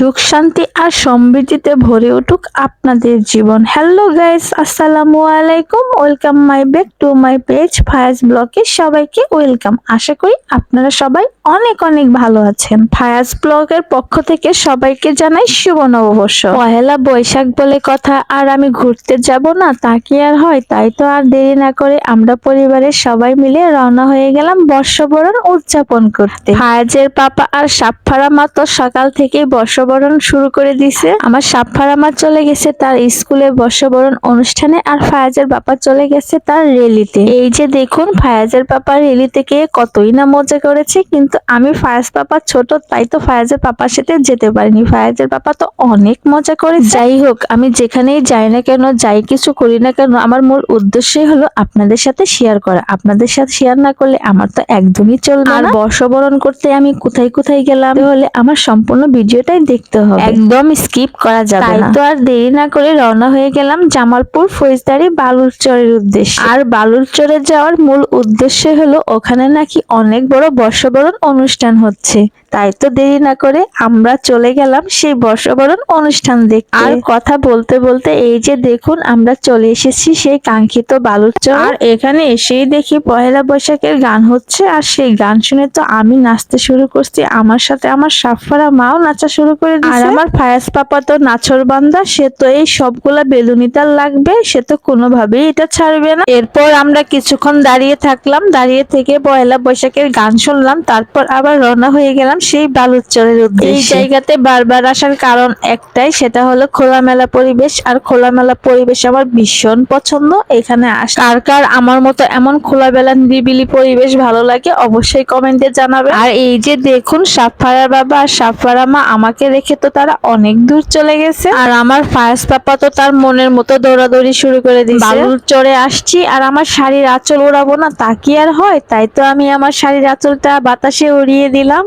সুখ শান্তি আর সমৃদ্ধিতে ভরে উঠুক আপনাদের জীবন। হ্যালো গাইস, আসসালামু আলাইকুম। Welcome my back to my page Fayaz ব্লগে সবাইকে ওয়েলকাম। আশা করি আপনারা সবাই অনেক অনেক ভালো আছেন। ফায়াজ ব্লগের পক্ষ থেকে সবাইকে জানাই শুভ নববর্ষ। পহেলা বৈশাখ বলে কথা, আর আমি ঘুরতে যাব না তা কি আর হয়? তাই তো আর দেরি না করে আমরা পরিবারের সবাই মিলে রওনা হয়ে গেলাম বর্ষবরণ উদযাপন করতে। ফায়াজের পাপা আর সাফারা মা তো সকাল থেকেই বর্ষবরণ শুরু করে দিছে। আমার সাফারা মা চলে গেছে তার স্কুলে বর্ষবরণ অনুষ্ঠানে, আর ফায়াজের পাপা চলে গেছে তার রেলিতে। এই যে দেখুন, ফায়াজের পাপা রেলি থেকে কতই না মজা করেছে, কিন্তু আমি ফায়াজ পাপা ছোট, তাই তো ফায়াজের পাপার সাথে যেতে পারিনি। ফায়াজের পাপা তো অনেক মজা করে। যাই হোক, আমি যেখানেই যাই না কেন, যাই কিছু করি না কেন, আমার মূল উদ্দেশ্যই হলো আপনাদের সাথে শেয়ার করা। আপনাদের সাথে শেয়ার না করলে আমার তো একদমই চলবে না। আর বর্ষবরণ করতে আমি কোথায় কোথায় গেলাম, তাহলে আমার সম্পূর্ণ ভিডিওটাই দেখতে হবে, একদম স্কিপ করা যাবে না। তাই তো আর দেরি না করে রওনা হয়ে গেলাম জামালপুর ফৌজদারি বালুরচরের উদ্দেশ্যে। আর বালুরচরে যাওয়ার মূল উদ্দেশ্য হলো ওখানে নাকি অনেক বড় বর্ষবরণ অনুষ্ঠান হচ্ছে। তাই তো দেরি না করে আমরা চলে গেলাম সেই বর্ষবরণ অনুষ্ঠান দেখতে। আর কথা বলতে বলতে এই যে দেখুন, আমরা চলে এসেছি সেই কাঙ্ক্ষিত বালুরচর। আর এখানে এসেই দেখি পহেলা বৈশাখের গান হচ্ছে, আর সেই গান শুনে তো আমি নাচতে শুরু করছি। আমার সাথে আমার সাফারা মাও নাচা শুরু করে দিয়েছে। আর আমার ফায়াজ পাপা তো নাচর বান্দা, সে তো এই সবগুলা বেলুনি তার লাগবে, সে তো কোনোভাবেই এটা ছাড়বে না। এরপর আমরা কিছুক্ষণ দাঁড়িয়ে থাকলাম, দাঁড়িয়ে থেকে পহেলা বৈশাখের গান শুনলাম, তারপর আবার রওনা হয়ে গেলাম সেই বালুরচরের উদ্দেশ্যে। এই জায়গাতে বারবার আসার কারণ একটাই, সেটা হলো খোলামেলা পরিবেশ। আর খোলামেলা পরিবেশ আমার ভীষণ পছন্দ। এখানে কার কার আমার মতো এমন খোলামেলা নিরিবিলি পরিবেশ ভালো লাগে অবশ্যই কমেন্টে জানাবে। আর এই যে দেখুন, সাফারা বাবা আর সাফারা মা আমাকে রেখে তো তারা অনেক দূর চলে গেছে, আর আমার ফায়াজ পাপা তো তার মনের মতো দৌড়াদৌড়ি শুরু করে দিয়েছে। বালুরচরে আসছি আর আমার শাড়ির আঁচল ওড়াবো না তা কি আর হয়? তাই তো আমি আমার শাড়ির আঁচলটা বাতাসে উড়িয়ে দিলাম।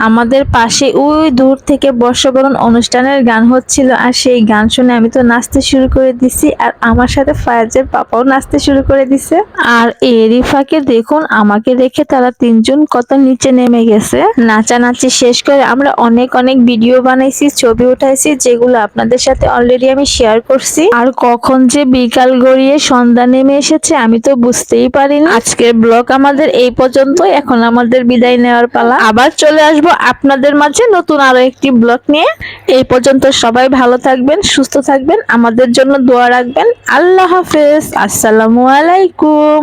আমাদের পাশে ওই দূর থেকে বর্ষবরণ অনুষ্ঠানের গান হচ্ছিল, আর সেই গান শুনে আমি তো নাচতে শুরু করে দিছি, আর আমার সাথে ফায়াজের পাপাও নাচতে শুরু করে দিছে। আর এরই ফাঁকে দেখুন, আমাকে রেখে তারা তিনজন কত নিচে নেমে গেছে। নাচানাচি শেষ করে আমরা অনেক অনেক ভিডিও বানাইছি, ছবি উঠাইছি, যেগুলো আপনাদের সাথে অলরেডি আমি শেয়ার করছি। আর কখন যে বিকাল গড়িয়ে সন্ধ্যা নেমে এসেছে আমি তো বুঝতেই পারিনি। আজকের ব্লগ আমাদের এই পর্যন্ত। এখন আমাদের বিদায় নেওয়ার পালা। আবার চলে আসবো আপনাদের মাঝে নতুন আরো একটি ব্লগ নিয়ে। এই পর্যন্ত সবাই ভালো থাকবেন, সুস্থ থাকবেন, আমাদের জন্য দোয়া রাখবেন। আল্লাহ হাফেজ, আসসালামু আলাইকুম।